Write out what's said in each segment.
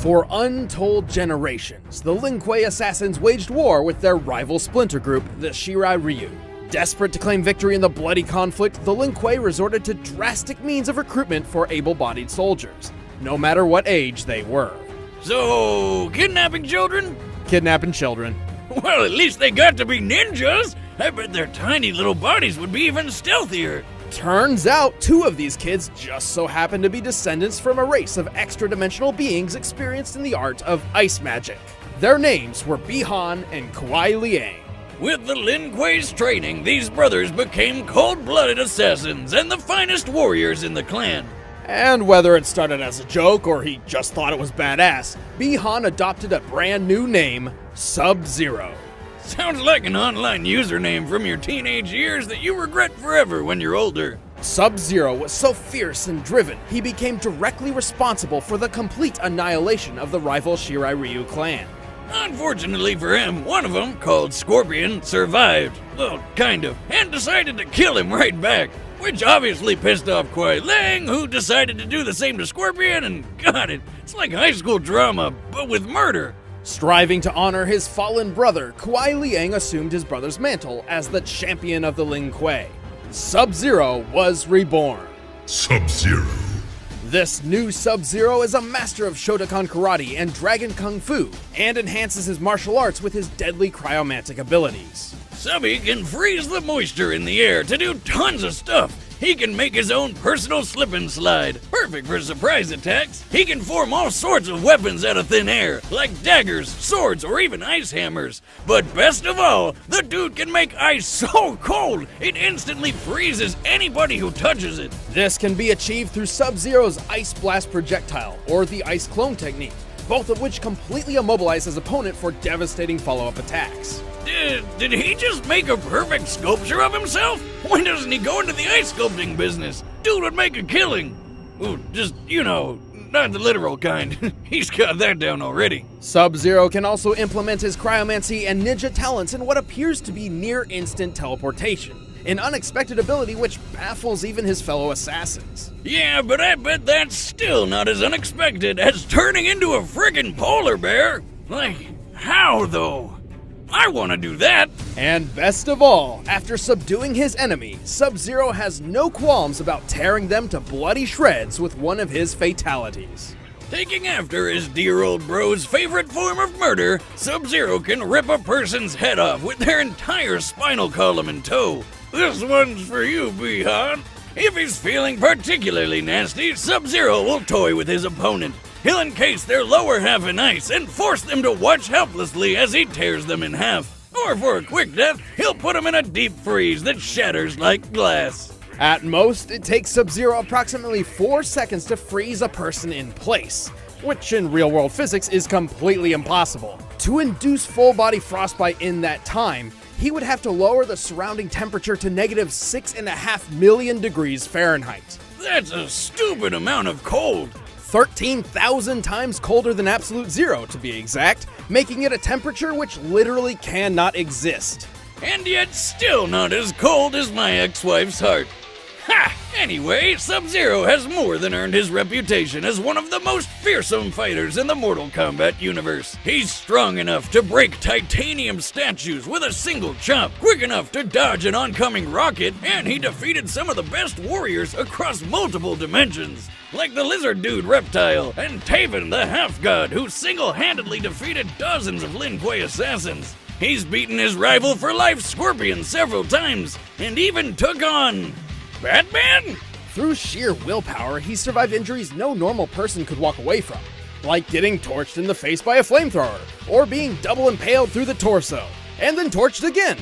For untold generations, the Lin Kuei assassins waged war with their rival splinter group, the Shirai Ryu. Desperate to claim victory in the bloody conflict, the Lin Kuei resorted to drastic means of recruitment for able-bodied soldiers, no matter what age they were. So, kidnapping children? Kidnapping children. Well, at least they got to be ninjas! I bet their tiny little bodies would be even stealthier. Turns out 2 of these kids just so happen to be descendants from a race of extra-dimensional beings experienced in the art of ice magic. Their names were Bi-Han and Kuai Liang. With the Lin Kuei's training, these brothers became cold-blooded assassins and the finest warriors in the clan. And whether it started as a joke or he just thought it was badass, Bi-Han adopted a brand new name, Sub-Zero. Sounds like an online username from your teenage years that you regret forever when you're older. Sub-Zero was so fierce and driven, he became directly responsible for the complete annihilation of the rival Shirai Ryu clan. Unfortunately for him, one of them, called Scorpion, survived. Well, kind of, and decided to kill him right back. Which obviously pissed off Kuai Liang, who decided to do the same to Scorpion, and got it. It's like high school drama, but with murder. Striving to honor his fallen brother, Kuai Liang assumed his brother's mantle as the champion of the Lin Kuei. Sub-Zero was reborn. Sub-Zero. This new Sub-Zero is a master of Shotokan Karate and Dragon Kung Fu, and enhances his martial arts with his deadly cryomantic abilities. Subby can freeze the moisture in the air to do tons of stuff. He can make his own personal slip and slide, perfect for surprise attacks. He can form all sorts of weapons out of thin air, like daggers, swords, or even ice hammers. But best of all, the dude can make ice so cold, it instantly freezes anybody who touches it. This can be achieved through Sub-Zero's Ice Blast projectile, or the Ice Clone technique, both of which completely immobilize his opponent for devastating follow-up attacks. Did he just make a perfect sculpture of himself? Why doesn't he go into the ice sculpting business? Dude would make a killing. Ooh, just, not the literal kind. He's got that down already. Sub-Zero can also implement his cryomancy and ninja talents in what appears to be near-instant teleportation, an unexpected ability which baffles even his fellow assassins. Yeah, but I bet that's still not as unexpected as turning into a friggin' polar bear. Like, how though? I want to do that! And best of all, after subduing his enemy, Sub-Zero has no qualms about tearing them to bloody shreds with one of his fatalities. Taking after his dear old bro's favorite form of murder, Sub-Zero can rip a person's head off with their entire spinal column in tow. This one's for you, Bi-Han. If he's feeling particularly nasty, Sub-Zero will toy with his opponent. He'll encase their lower half in ice and force them to watch helplessly as he tears them in half. Or for a quick death, he'll put them in a deep freeze that shatters like glass. At most, it takes Sub-Zero approximately 4 seconds to freeze a person in place, which in real-world physics is completely impossible. To induce full-body frostbite in that time, he would have to lower the surrounding temperature to negative 6.5 million degrees Fahrenheit. That's a stupid amount of cold. 13,000 times colder than absolute zero, to be exact, making it a temperature which literally cannot exist. And yet still not as cold as my ex-wife's heart. Ha! Anyway, Sub-Zero has more than earned his reputation as one of the most fearsome fighters in the Mortal Kombat universe. He's strong enough to break titanium statues with a single chop, quick enough to dodge an oncoming rocket, and he defeated some of the best warriors across multiple dimensions, like the lizard dude Reptile and Taven the half-god, who single-handedly defeated dozens of Lin Kuei assassins. He's beaten his rival for life Scorpion several times, and even took on Batman? Through sheer willpower, he survived injuries no normal person could walk away from, like getting torched in the face by a flamethrower, or being double impaled through the torso, and then torched again.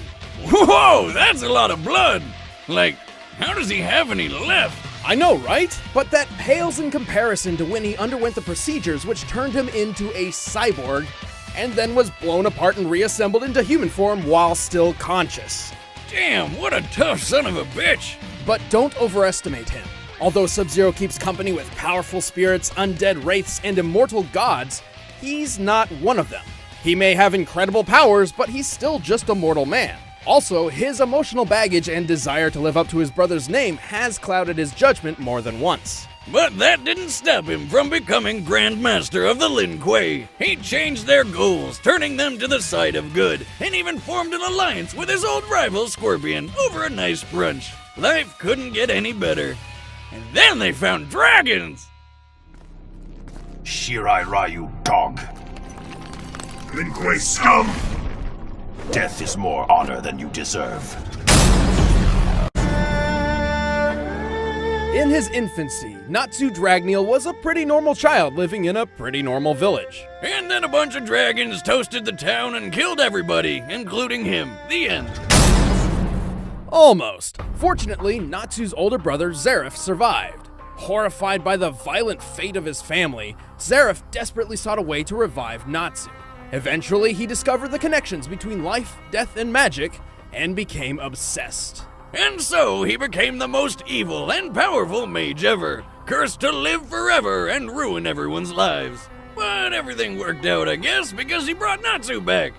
Whoa, that's a lot of blood! Like, how does he have any left? I know, right? But that pales in comparison to when he underwent the procedures which turned him into a cyborg, and then was blown apart and reassembled into human form while still conscious. Damn, what a tough son of a bitch! But don't overestimate him. Although Sub-Zero keeps company with powerful spirits, undead wraiths, and immortal gods, he's not one of them. He may have incredible powers, but he's still just a mortal man. Also, his emotional baggage and desire to live up to his brother's name has clouded his judgment more than once. But that didn't stop him from becoming Grand Master of the Lin Kuei. He changed their goals, turning them to the side of good, and even formed an alliance with his old rival Scorpion over a nice brunch. Life couldn't get any better. And then they found dragons! Shirai Ryu, dog. Lin Kuei scum! Death is more honor than you deserve. In his infancy, Natsu Dragneel was a pretty normal child living in a pretty normal village. And then a bunch of dragons toasted the town and killed everybody, including him. The end. Almost. Fortunately, Natsu's older brother Zareth survived. Horrified by the violent fate of his family, Zareth desperately sought a way to revive Natsu. Eventually, he discovered the connections between life, death, and magic, and became obsessed. And so he became the most evil and powerful mage ever, cursed to live forever and ruin everyone's lives. But everything worked out, I guess, because he brought Natsu back.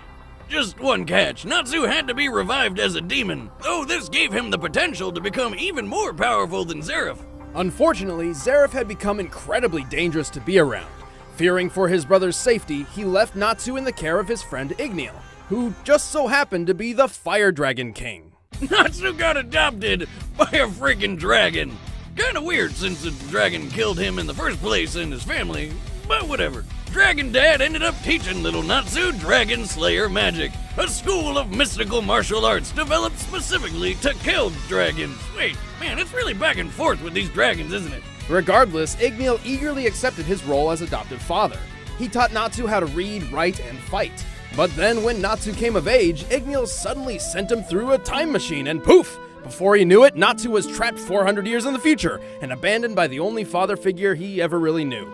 Just one catch, Natsu had to be revived as a demon, though this gave him the potential to become even more powerful than Zareth. Unfortunately, Zareth had become incredibly dangerous to be around. Fearing for his brother's safety, he left Natsu in the care of his friend Igneel, who just so happened to be the Fire Dragon King. Natsu got adopted by a freaking dragon. Kinda weird since the dragon killed him in the first place and his family, but whatever. Dragon Dad ended up teaching little Natsu Dragon Slayer magic, a school of mystical martial arts developed specifically to kill dragons. Wait, man, it's really back and forth with these dragons, isn't it? Regardless, Igneel eagerly accepted his role as adoptive father. He taught Natsu how to read, write, and fight. But then when Natsu came of age, Igneel suddenly sent him through a time machine and poof! Before he knew it, Natsu was trapped 400 years in the future and abandoned by the only father figure he ever really knew.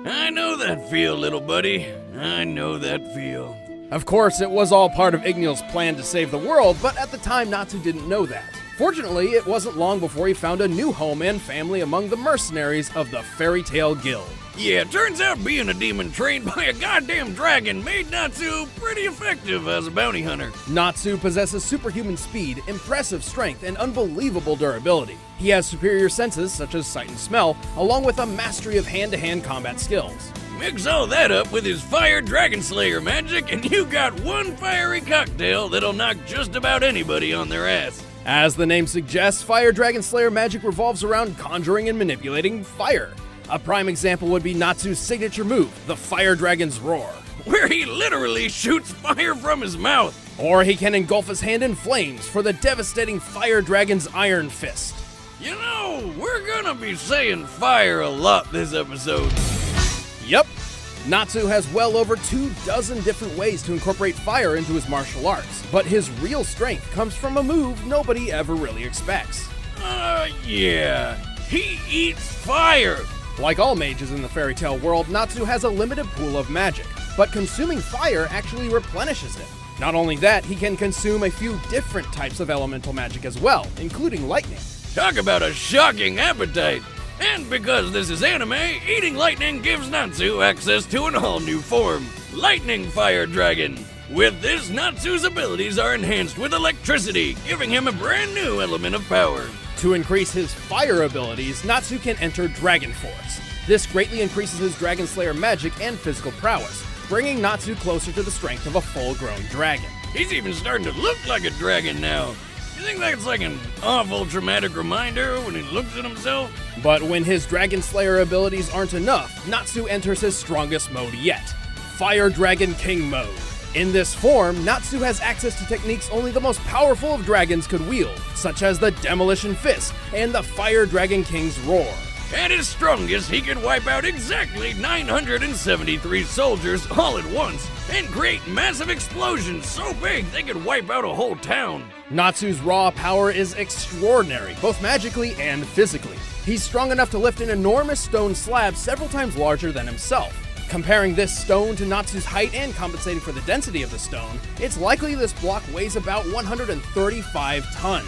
I know that feel, little buddy. I know that feel. Of course, it was all part of Igneel's plan to save the world, but at the time Natsu didn't know that. Fortunately, it wasn't long before he found a new home and family among the mercenaries of the Fairy Tail Guild. Yeah, turns out being a demon trained by a goddamn dragon made Natsu pretty effective as a bounty hunter. Natsu possesses superhuman speed, impressive strength, and unbelievable durability. He has superior senses such as sight and smell, along with a mastery of hand-to-hand combat skills. Mix all that up with his Fire Dragon Slayer magic and you got one fiery cocktail that'll knock just about anybody on their ass. As the name suggests, Fire Dragon Slayer magic revolves around conjuring and manipulating fire. A prime example would be Natsu's signature move, the Fire Dragon's Roar. Where he literally shoots fire from his mouth. Or he can engulf his hand in flames for the devastating Fire Dragon's Iron Fist. You know, we're gonna be saying fire a lot this episode. Yep. Natsu has well over 24 different ways to incorporate fire into his martial arts, but his real strength comes from a move nobody ever really expects. Yeah. He eats fire. Like all mages in the fairy tale world, Natsu has a limited pool of magic, but consuming fire actually replenishes it. Not only that, he can consume a few different types of elemental magic as well, including lightning. Talk about a shocking appetite. And because this is anime, eating lightning gives Natsu access to an all-new form, Lightning Fire Dragon. With this, Natsu's abilities are enhanced with electricity, giving him a brand new element of power. To increase his fire abilities, Natsu can enter Dragon Force. This greatly increases his Dragon Slayer magic and physical prowess, bringing Natsu closer to the strength of a full-grown dragon. He's even starting to look like a dragon now. You think that's like an awful traumatic reminder when he looks at himself? But when his Dragon Slayer abilities aren't enough, Natsu enters his strongest mode yet, Fire Dragon King mode. In this form, Natsu has access to techniques only the most powerful of dragons could wield, such as the Demolition Fist and the Fire Dragon King's Roar. At his strongest, he could wipe out exactly 973 soldiers all at once and create massive explosions so big they could wipe out a whole town. Natsu's raw power is extraordinary, both magically and physically. He's strong enough to lift an enormous stone slab several times larger than himself. Comparing this stone to Natsu's height and compensating for the density of the stone, it's likely this block weighs about 135 tons.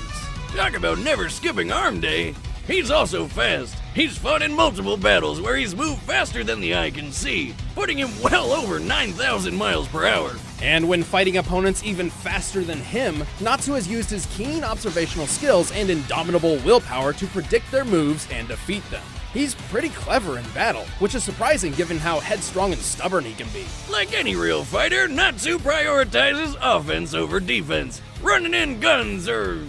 Talk about never skipping arm day. He's also fast. He's fought in multiple battles where he's moved faster than the eye can see, putting him well over 9,000 miles per hour. And when fighting opponents even faster than him, Natsu has used his keen observational skills and indomitable willpower to predict their moves and defeat them. He's pretty clever in battle, which is surprising given how headstrong and stubborn he can be. Like any real fighter, Natsu prioritizes offense over defense, running in guns or,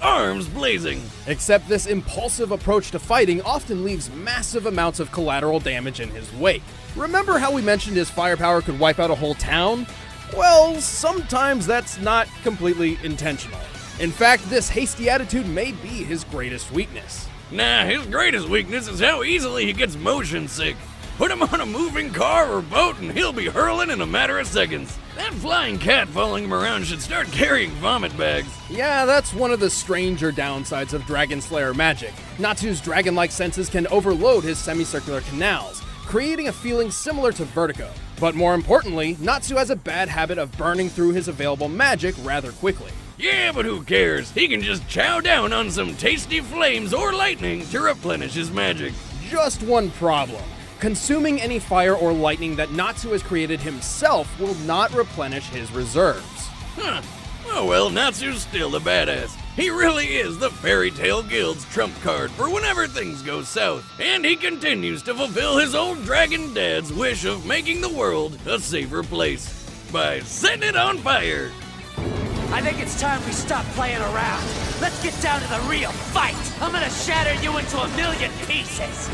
arms blazing. Except this impulsive approach to fighting often leaves massive amounts of collateral damage in his wake. Remember how we mentioned his firepower could wipe out a whole town? Well, sometimes that's not completely intentional. In fact, this hasty attitude may be his greatest weakness. Nah, his greatest weakness is how easily he gets motion sick. Put him on a moving car or boat and he'll be hurling in a matter of seconds. That flying cat following him around should start carrying vomit bags. Yeah, that's one of the stranger downsides of Dragon Slayer magic. Natsu's dragon-like senses can overload his semicircular canals, creating a feeling similar to vertigo. But more importantly, Natsu has a bad habit of burning through his available magic rather quickly. Yeah, but who cares? He can just chow down on some tasty flames or lightning to replenish his magic. Just one problem. Consuming any fire or lightning that Natsu has created himself will not replenish his reserves. Huh. Oh well, Natsu's still a badass. He really is the Fairy Tale Guild's trump card for whenever things go south. And he continues to fulfill his old dragon dad's wish of making the world a safer place by setting it on fire. I think it's time we stop playing around. Let's get down to the real fight. I'm gonna shatter you into a million pieces.